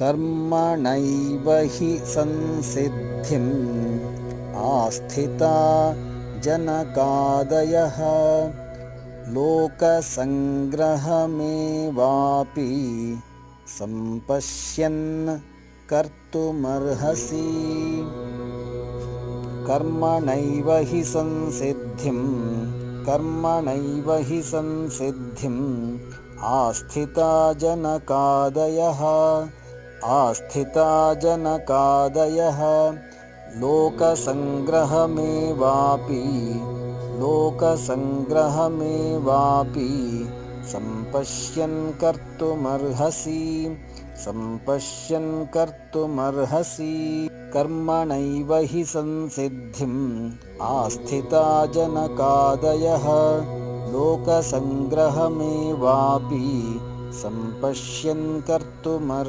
कर्मणैव हि संसिद्धिम् आस्थिता जनकादयः लोकसङ्ग्रहमेवापि सम्पश्यन् कर्तुमर्हसि। कर्मणैव हि संसिद्धिम् आस्थिता जनकादयः लोकसङ्ग्रहमेवापि सम्पश्यन् कर्तुमर्हसि। कर्मणैव हि संसिद्धिम् आस्थिता जनकादयः लोकसङ्ग्रहमेवापि सम्पश्यन् कर्तुमर्हसि।